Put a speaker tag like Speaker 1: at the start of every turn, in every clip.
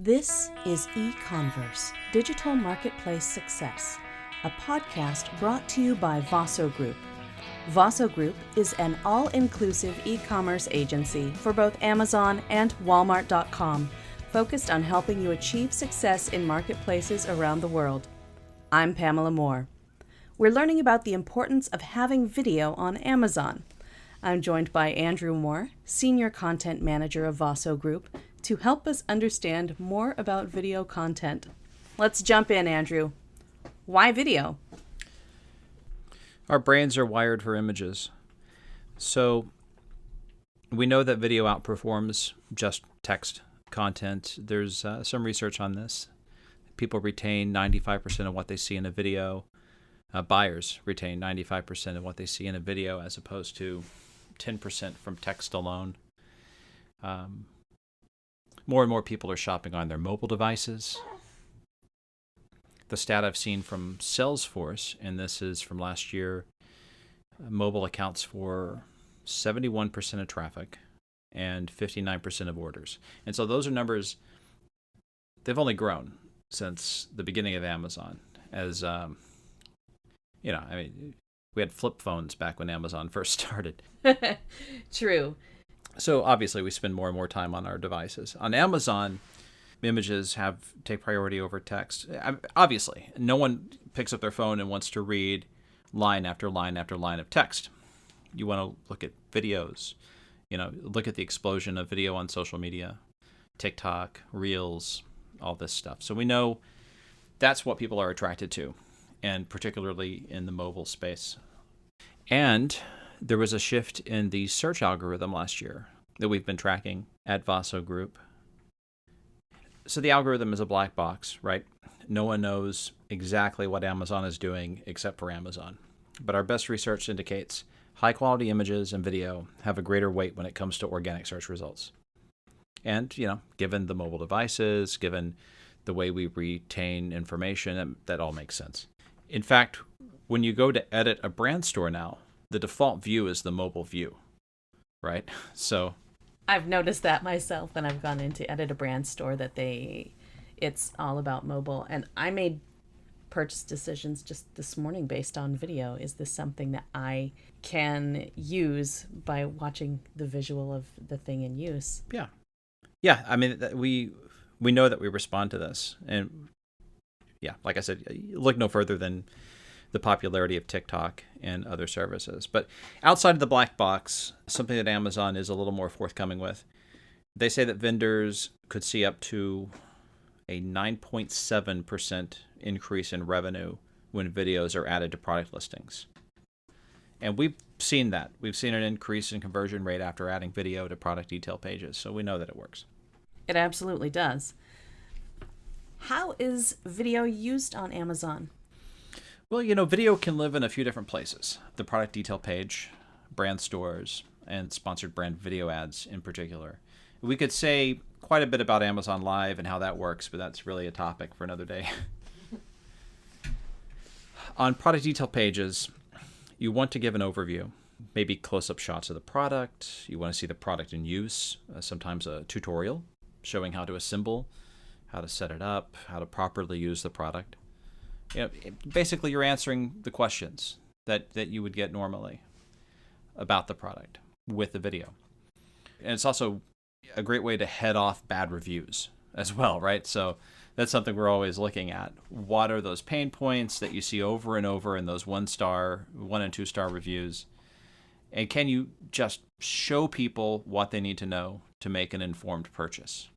Speaker 1: This is eConverse, Digital Marketplace Success, a podcast brought to you by Vaso Group. Vaso Group is an all-inclusive e-commerce agency for both Amazon and Walmart.com, focused on helping you achieve success in marketplaces around the world. I'm Pamela Moore. We're learning about the importance of having video on Amazon. I'm joined by Andrew Moore, Senior Content Manager of Vaso Group, to help us understand more about video content. Let's jump in, Andrew. Why video?
Speaker 2: Our brains are wired for images. So we know that video outperforms just text content. There's some research on this. People retain 95% of what they see in a video. Buyers retain 95% of what they see in a video as opposed to 10% from text alone. More and more people are shopping on their mobile devices. The stat I've seen from Salesforce, and this is from last year, mobile accounts for 71% of traffic and 59% of orders. And so those are numbers, they've only grown since the beginning of Amazon. As, we had flip phones back when Amazon first started.
Speaker 1: True.
Speaker 2: So obviously we spend more and more time on our devices. On Amazon, images take priority over text. Obviously, no one picks up their phone and wants to read line after line after line of text. You want to look at videos, look at the explosion of video on social media, TikTok, Reels, all this stuff. So we know that's what people are attracted to, and particularly in the mobile space. And there was a shift in the search algorithm last year that we've been tracking at Vaso Group. So the algorithm is a black box, right? No one knows exactly what Amazon is doing except for Amazon. But our best research indicates high-quality images and video have a greater weight when it comes to organic search results. And, given the mobile devices, given the way we retain information, that all makes sense. In fact, when you go to edit a brand store now, the default view is the mobile view, right? So
Speaker 1: I've noticed that myself when I've gone in to edit a brand store that it's all about mobile. And I made purchase decisions just this morning based on video. Is this something that I can use by watching the visual of the thing in use?
Speaker 2: Yeah. I mean, we know that we respond to this. And yeah, like I said, look no further than the popularity of TikTok and other services. But outside of the black box, something that Amazon is a little more forthcoming with, they say that vendors could see up to a 9.7% increase in revenue when videos are added to product listings. And we've seen that. We've seen an increase in conversion rate after adding video to product detail pages, so we know that it works.
Speaker 1: It absolutely does. How is video used on Amazon?
Speaker 2: Well, video can live in a few different places. The product detail page, brand stores, and sponsored brand video ads in particular. We could say quite a bit about Amazon Live and how that works, but that's really a topic for another day. On product detail pages, you want to give an overview, maybe close-up shots of the product. You want to see the product in use, sometimes a tutorial showing how to assemble, how to set it up, how to properly use the product. Basically, you're answering the questions that you would get normally about the product with the video. And it's also a great way to head off bad reviews as well, right? So that's something we're always looking at. What are those pain points that you see over and over in those 1-star, 1 and 2-star reviews? And can you just show people what they need to know to make an informed purchase?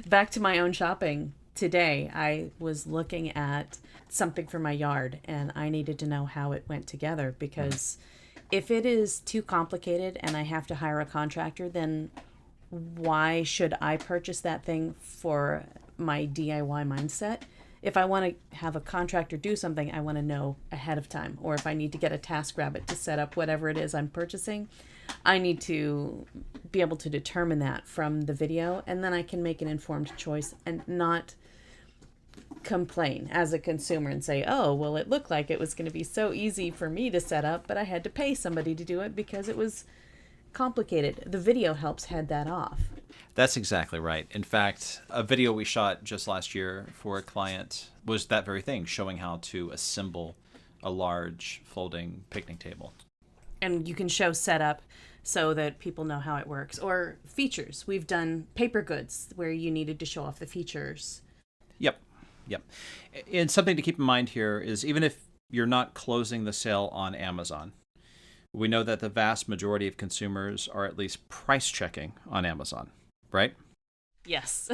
Speaker 1: Back to my own shopping. Today, I was looking at something for my yard, and I needed to know how it went together, because if it is too complicated and I have to hire a contractor, then why should I purchase that thing for my DIY mindset? If I want to have a contractor do something, I want to know ahead of time. Or if I need to get a TaskRabbit to set up whatever it is I'm purchasing, I need to be able to determine that from the video, and then I can make an informed choice and not complain as a consumer and say, oh, well, it looked like it was going to be so easy for me to set up, but I had to pay somebody to do it because it was complicated. The video helps head that off.
Speaker 2: That's exactly right. In fact, a video we shot just last year for a client was that very thing, showing how to assemble a large folding picnic table.
Speaker 1: And you can show setup so that people know how it works. Or features. We've done paper goods where you needed to show off the features.
Speaker 2: Yep. Yep. And something to keep in mind here is even if you're not closing the sale on Amazon, we know that the vast majority of consumers are at least price checking on Amazon, right?
Speaker 1: Yes,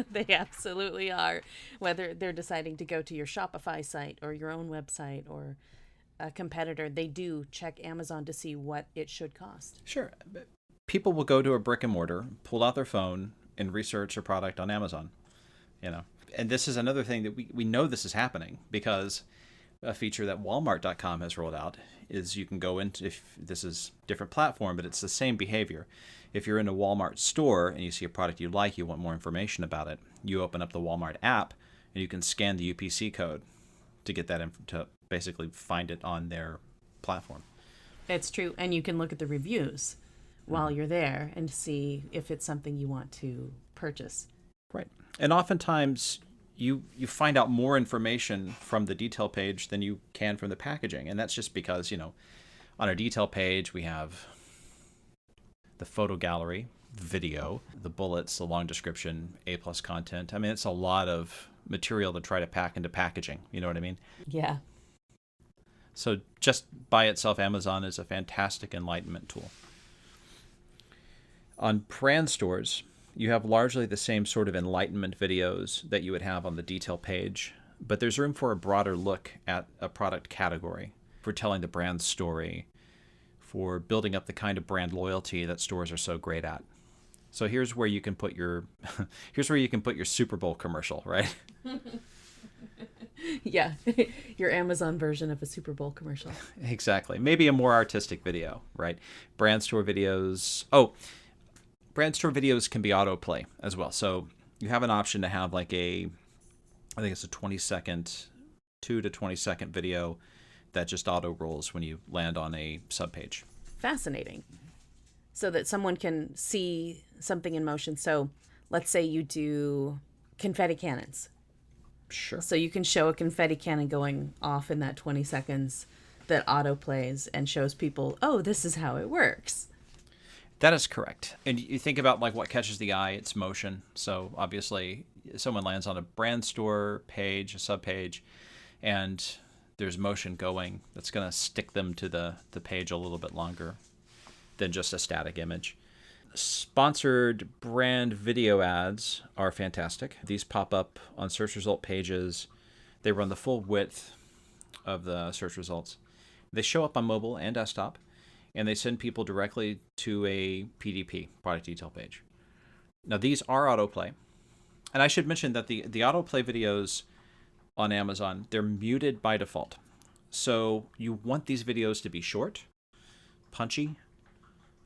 Speaker 1: they absolutely are. Whether they're deciding to go to your Shopify site or your own website or a competitor, they do check Amazon to see what it should cost.
Speaker 2: Sure. People will go to a brick and mortar, pull out their phone, and research a product on Amazon. And this is another thing that we know this is happening because a feature that Walmart.com has rolled out is you can go into, if this is different platform, but it's the same behavior. If you're in a Walmart store and you see a product you like, you want more information about it, you open up the Walmart app and you can scan the UPC code to get that to basically find it on their platform.
Speaker 1: It's true. And you can look at the reviews while you're there and see if it's something you want to purchase.
Speaker 2: Right. And oftentimes you find out more information from the detail page than you can from the packaging. And that's just because, on our detail page, we have the photo gallery, video, the bullets, the long description, A+ content. I mean, it's a lot of material to try to pack into packaging. You know what I mean?
Speaker 1: Yeah.
Speaker 2: So just by itself, Amazon is a fantastic enlightenment tool. On brand stores, you have largely the same sort of enlightenment videos that you would have on the detail page, but there's room for a broader look at a product category, for telling the brand story, for building up the kind of brand loyalty that stores are so great at. So here's where you can put your Super Bowl commercial, right?
Speaker 1: Yeah, your Amazon version of a Super Bowl commercial.
Speaker 2: Exactly. Maybe a more artistic video, right? Brand store videos. Oh, brand store videos can be autoplay as well. So you have an option to have I think it's a 2 to 20 second video that just auto rolls when you land on a subpage.
Speaker 1: Fascinating. So that someone can see something in motion. So let's say you do confetti cannons.
Speaker 2: Sure.
Speaker 1: So you can show a confetti cannon going off in that 20 seconds that auto plays and shows people, oh, this is how it works.
Speaker 2: That is correct. And you think about what catches the eye, it's motion. So obviously someone lands on a brand store page, a subpage, and there's motion going that's going to stick them to the page a little bit longer than just a static image. Sponsored brand video ads are fantastic. These pop up on search result pages. They run the full width of the search results. They show up on mobile and desktop, and they send people directly to a PDP, product detail page. Now, these are autoplay. And I should mention that the autoplay videos on Amazon, they're muted by default. So you want these videos to be short, punchy,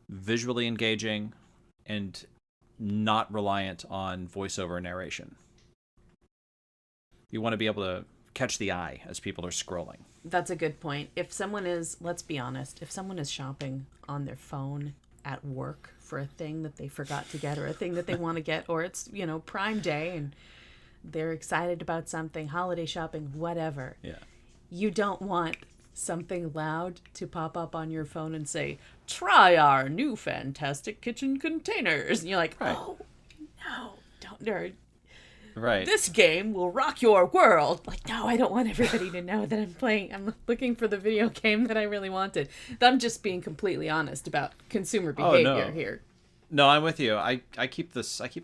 Speaker 2: visually engaging, and not reliant on voiceover narration. You want to be able to catch the eye as people are scrolling.
Speaker 1: That's a good point. If someone is, let's be honest, if someone is shopping on their phone at work for a thing that they forgot to get or a thing that they want to get, or it's, Prime Day and they're excited about something, holiday shopping, whatever.
Speaker 2: Yeah.
Speaker 1: You don't want something loud to pop up on your phone and say, try our new fantastic kitchen containers. And you're like,
Speaker 2: right.
Speaker 1: Oh, no, don't nerd.
Speaker 2: Right.
Speaker 1: This game will rock your world. No, I don't want everybody to know that I'm looking for the video game that I really wanted. I'm just being completely honest about consumer behavior here.
Speaker 2: No, I'm with you. I keep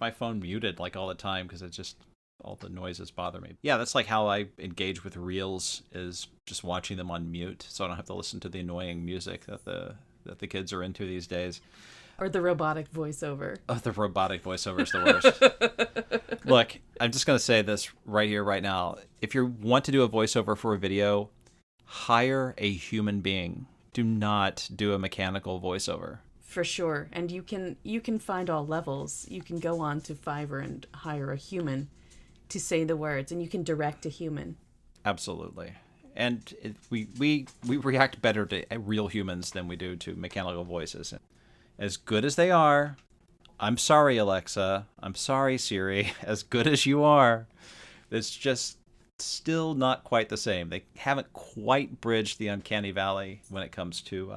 Speaker 2: my phone muted all the time because it's just all the noises bother me. Yeah, that's how I engage with Reels, is just watching them on mute so I don't have to listen to the annoying music that the kids are into these days.
Speaker 1: Or the robotic voiceover.
Speaker 2: Oh, the robotic voiceover is the worst. Look, I'm just going to say this right here, right now. If you want to do a voiceover for a video, hire a human being. Do not do a mechanical voiceover.
Speaker 1: For sure. And you can find all levels. You can go on to Fiverr and hire a human to say the words, and you can direct a human.
Speaker 2: Absolutely. And we react better to real humans than we do to mechanical voices. As good as they are, I'm sorry, Alexa. I'm sorry, Siri. As good as you are, it's just still not quite the same. They haven't quite bridged the uncanny valley when it comes to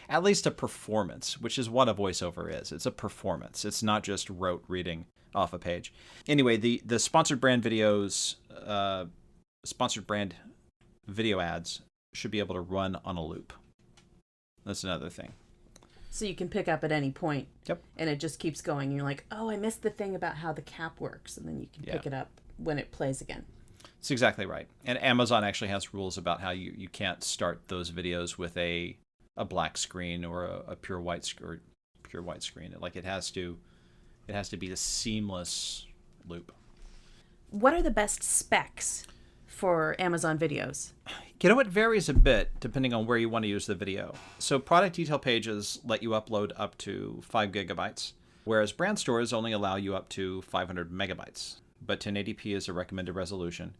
Speaker 2: at least a performance, which is what a voiceover is. It's a performance. It's not just rote reading off a page. Anyway, the sponsored brand videos, sponsored brand video ads should be able to run on a loop. That's another thing.
Speaker 1: So you can pick up at any point.
Speaker 2: Yep.
Speaker 1: And it just keeps going. You're like, oh, I missed the thing about how the cap works. And then you can pick it up when it plays again.
Speaker 2: That's exactly right. And Amazon actually has rules about how you can't start those videos with a black screen or a pure white screen. Like it has to be a seamless loop.
Speaker 1: What are the best specs for Amazon videos?
Speaker 2: You know, it varies a bit depending on where you want to use the video. So product detail pages let you upload up to 5 gigabytes, whereas brand stores only allow you up to 500 megabytes. But 1080p is a recommended resolution.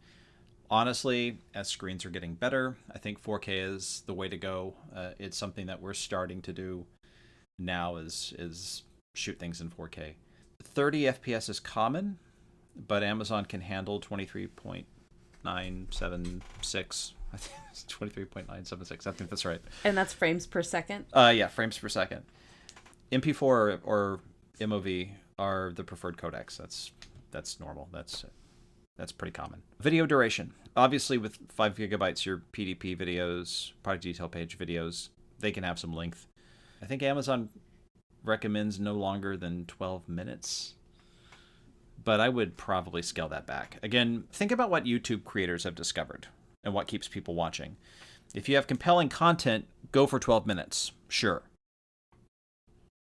Speaker 2: Honestly, as screens are getting better, I think 4K is the way to go. It's something that we're starting to do now is shoot things in 4K. 30 FPS is common, but Amazon can handle 23.976. I think it's 23.976. I think that's right.
Speaker 1: And that's frames per second?
Speaker 2: Yeah, frames per second. MP4 or MOV are the preferred codecs. That's normal. That's pretty common. Video duration. Obviously, with 5 gigabytes, your PDP videos, product detail page videos, they can have some length. I think Amazon recommends no longer than 12 minutes. But I would probably scale that back. Again, think about what YouTube creators have discovered and what keeps people watching. If you have compelling content, go for 12 minutes, sure.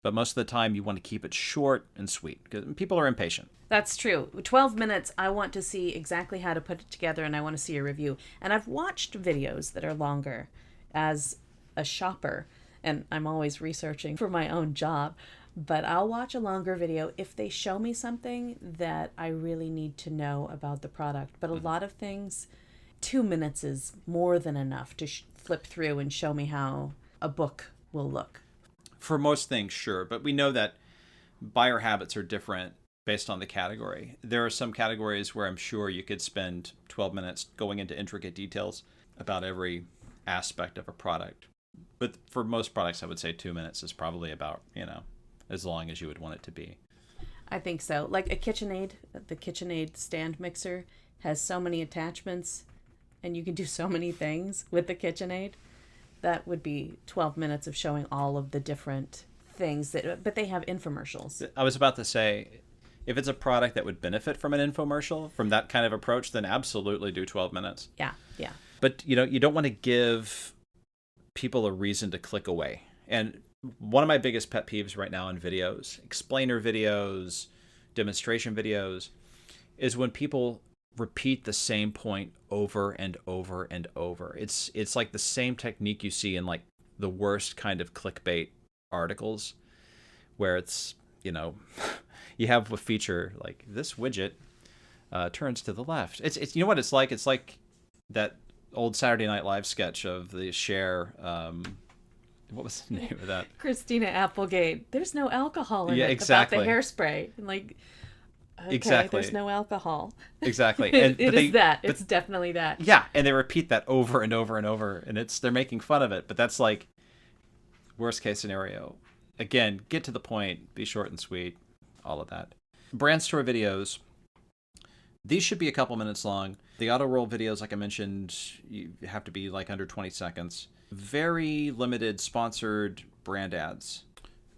Speaker 2: But most of the time, you want to keep it short and sweet because people are impatient.
Speaker 1: That's true. 12 minutes, I want to see exactly how to put it together and I want to see a review. And I've watched videos that are longer as a shopper, and I'm always researching for my own job. But I'll watch a longer video if they show me something that I really need to know about the product. But a lot of things, 2 minutes is more than enough to flip through and show me how a book will look.
Speaker 2: For most things, sure. But we know that buyer habits are different based on the category. There are some categories where I'm sure you could spend 12 minutes going into intricate details about every aspect of a product. But for most products, I would say 2 minutes is probably about, as long as you would want it to be.
Speaker 1: I think so. Like a KitchenAid, the KitchenAid stand mixer has so many attachments and you can do so many things with the KitchenAid. That would be 12 minutes of showing all of the different things but they have infomercials.
Speaker 2: I was about to say, if it's a product that would benefit from an infomercial, from that kind of approach, then absolutely do 12 minutes.
Speaker 1: Yeah.
Speaker 2: But, you don't want to give people a reason to click away. And one of my biggest pet peeves right now in videos, explainer videos, demonstration videos, is when people repeat the same point over and over and over. It's like the same technique you see in like the worst kind of clickbait articles where it's, you have a feature like this widget turns to the left. It's you know what it's like? It's like that old Saturday Night Live sketch of the Cher, what was the name of that?
Speaker 1: Christina Applegate. There's no alcohol in it.
Speaker 2: Exactly.
Speaker 1: About the hairspray. And like, okay,
Speaker 2: exactly.
Speaker 1: There's no alcohol.
Speaker 2: Exactly.
Speaker 1: And it's definitely that.
Speaker 2: Yeah, and they repeat that over and over and over, and they're making fun of it. But that's like worst case scenario. Again, get to the point, be short and sweet, all of that. Brand store videos. These should be a couple minutes long. The auto roll videos, like I mentioned, you have to be like under 20 seconds. Very limited sponsored brand ads.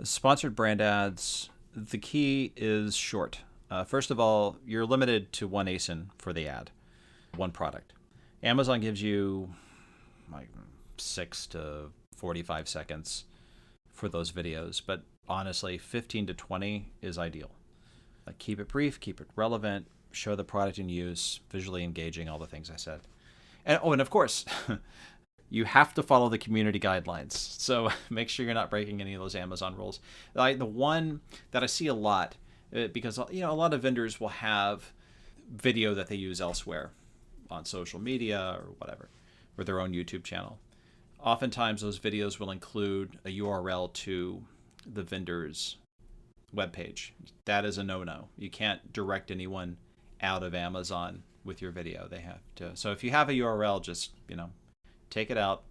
Speaker 2: Sponsored brand ads, the key is short. First of all, you're limited to one ASIN for the ad, one product. Amazon gives you like 6 to 45 seconds for those videos, but honestly, 15 to 20 is ideal. Like, keep it brief, keep it relevant, show the product in use, visually engaging, all the things I said. And of course, you have to follow the community guidelines. So make sure you're not breaking any of those Amazon rules. Like the one that I see a lot, because a lot of vendors will have video that they use elsewhere on social media or whatever, or their own YouTube channel. Oftentimes those videos will include a URL to the vendor's webpage. That is a no-no. You can't direct anyone out of Amazon with your video. They have to. So if you have a URL, just, take it out.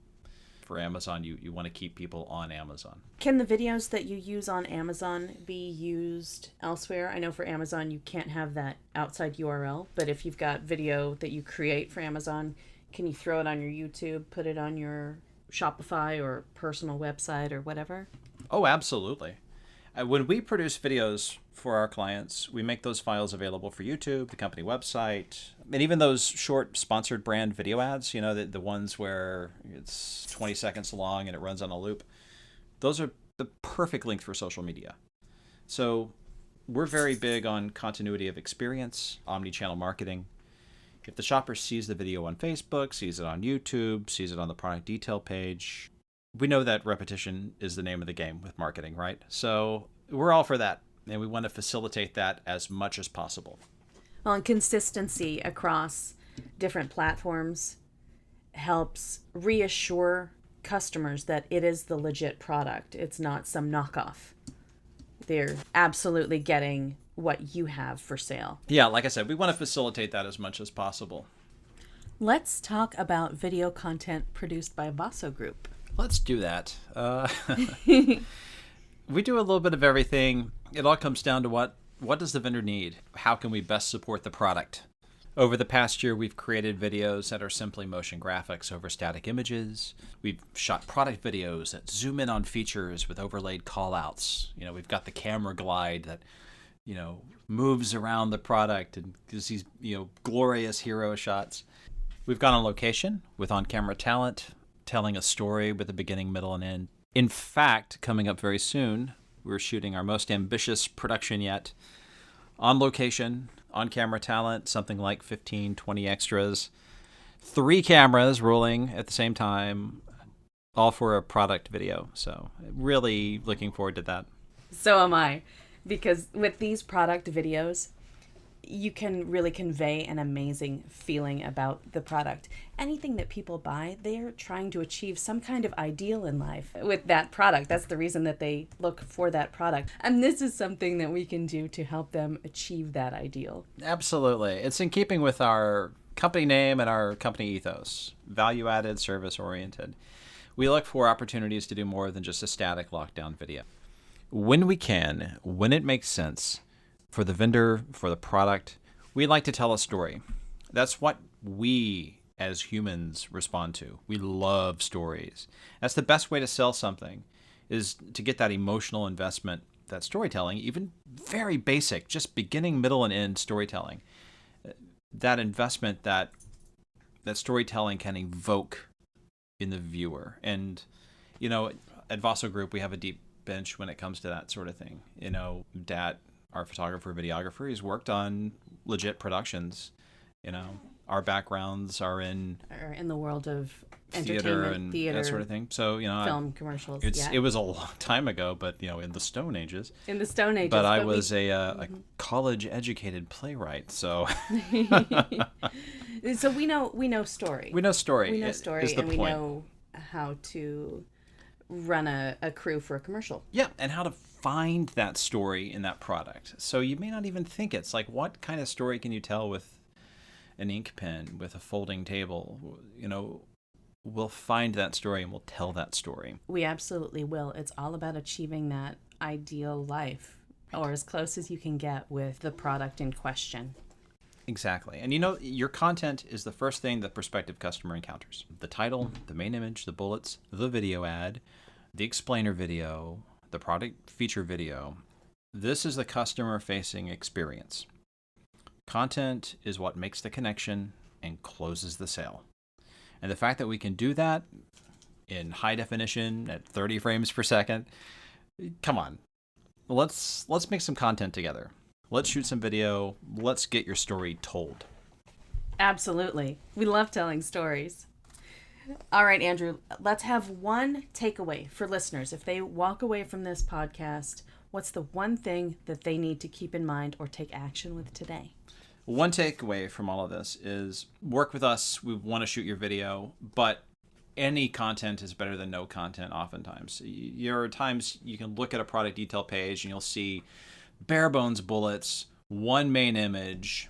Speaker 2: For Amazon, you want to keep people on Amazon.
Speaker 1: Can the videos that you use on Amazon be used elsewhere? I know for Amazon you can't have that outside URL, but if you've got video that you create for Amazon, can you throw it on your YouTube, put it on your Shopify or personal website or whatever?
Speaker 2: Oh, absolutely. When we produce videos for our clients, we make those files available for YouTube, the company website, and even those short sponsored brand video ads, the ones where it's 20 seconds long and it runs on a loop. Those are the perfect length for social media. So we're very big on continuity of experience, omni-channel marketing. If the shopper sees the video on Facebook, sees it on YouTube, sees it on the product detail page, we know that repetition is the name of the game with marketing, right? So we're all for that, and we want to facilitate that as much as possible.
Speaker 1: Well, and consistency across different platforms helps reassure customers that it is the legit product. It's not some knockoff. They're absolutely getting what you have for sale.
Speaker 2: Yeah, like I said, we want to facilitate that as much as possible.
Speaker 1: Let's talk about video content produced by Vaso Group.
Speaker 2: Let's do that. We do a little bit of everything. It all comes down to what does the vendor need? How can we best support the product? Over the past year, we've created videos that are simply motion graphics over static images. We've shot product videos that zoom in on features with overlaid callouts. We've got the camera glide that, moves around the product and gives these, glorious hero shots. We've gone on location with on-camera talent, telling a story with a beginning, middle, and end. In fact, coming up very soon, we're shooting our most ambitious production yet. On location, on-camera talent, something like 15, 20 extras. 3 cameras rolling at the same time, all for a product video. So really looking forward to that.
Speaker 1: So am I. Because with these product videos, you can really convey an amazing feeling about the product. Anything that people buy, they're trying to achieve some kind of ideal in life with that product. That's the reason that they look for that product. And this is something that we can do to help them achieve that ideal.
Speaker 2: Absolutely. It's in keeping with our company name and our company ethos, value-added, service-oriented. We look for opportunities to do more than just a static lockdown video. When we can, when it makes sense, for the vendor, for the product, we like to tell a story. That's what we as humans respond to. We love stories. That's the best way to sell something, is to get that emotional investment, that storytelling, even very basic, just beginning, middle, and end storytelling. That investment that storytelling can evoke in the viewer. And, at Vaso Group, we have a deep bench when it comes to that sort of thing. Dat, our photographer, videographer, he's worked on legit productions. Our backgrounds are in
Speaker 1: the world of
Speaker 2: theater
Speaker 1: entertainment,
Speaker 2: and that sort of thing. So,
Speaker 1: film commercials.
Speaker 2: It was a long time ago, but in the Stone Ages.
Speaker 1: In the Stone Ages.
Speaker 2: But I was a college-educated playwright, so.
Speaker 1: So we know story.
Speaker 2: We know story.
Speaker 1: We know story, and we
Speaker 2: point.
Speaker 1: know how to run a crew for a commercial.
Speaker 2: Yeah, and how to find that story in that product. So you may not even think it's like, what kind of story can you tell with an ink pen, with a folding table? We'll find that story and we'll tell that story.
Speaker 1: We absolutely will. It's all about achieving that ideal life, or as close as you can get with the product in question.
Speaker 2: Exactly. And your content is the first thing the prospective customer encounters. The title, the main image, the bullets, the video ad, the explainer video, the product feature video. This is the customer-facing experience. Content is what makes the connection and closes the sale. And the fact that we can do that in high definition at 30 frames per second, come on. Let's make some content together. Let's shoot some video. Let's get your story told.
Speaker 1: Absolutely. We love telling stories. All right, Andrew, let's have one takeaway for listeners. If they walk away from this podcast, what's the one thing that they need to keep in mind or take action with today?
Speaker 2: One takeaway from all of this is work with us. We want to shoot your video, but any content is better than no content oftentimes. There are times you can look at a product detail page and you'll see bare bones bullets, one main image,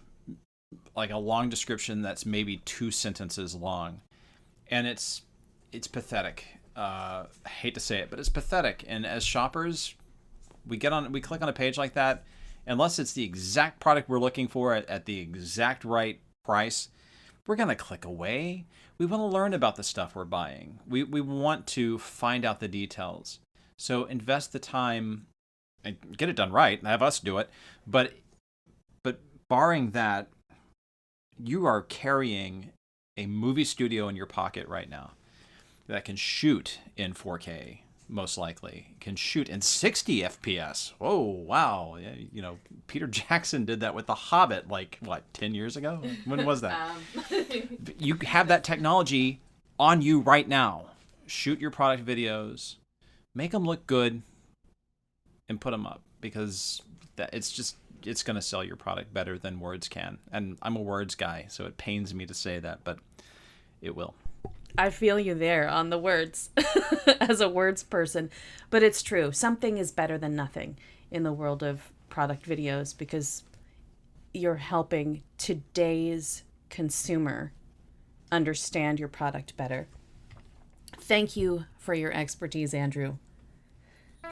Speaker 2: like a long description that's maybe 2 sentences long. And it's pathetic. I hate to say it, but it's pathetic. And as shoppers, we click on a page like that, unless it's the exact product we're looking for at the exact right price, we're going to click away. We want to learn about the stuff we're buying. We want to find out the details. So invest the time and get it done right, and have us do it. But barring that, you are carrying a movie studio in your pocket right now that can shoot in 4K, most likely, can shoot in 60 FPS. Oh, wow. You know, Peter Jackson did that with The Hobbit, 10 years ago? When was that? You have that technology on you right now. Shoot your product videos, make them look good, and put them up, because it's going to sell your product better than words can. And I'm a words guy, so it pains me to say that, but it will.
Speaker 1: I feel you there on the words as a words person, but it's true. Something is better than nothing in the world of product videos, because you're helping today's consumer understand your product better. Thank you for your expertise, Andrew.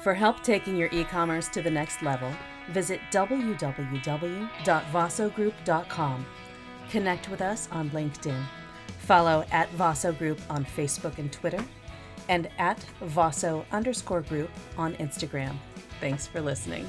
Speaker 1: For help taking your e-commerce to the next level, visit www.vasogroup.com. Connect with us on LinkedIn. Follow @VasoGroup on Facebook and Twitter, and @Vaso_group on Instagram. Thanks for listening.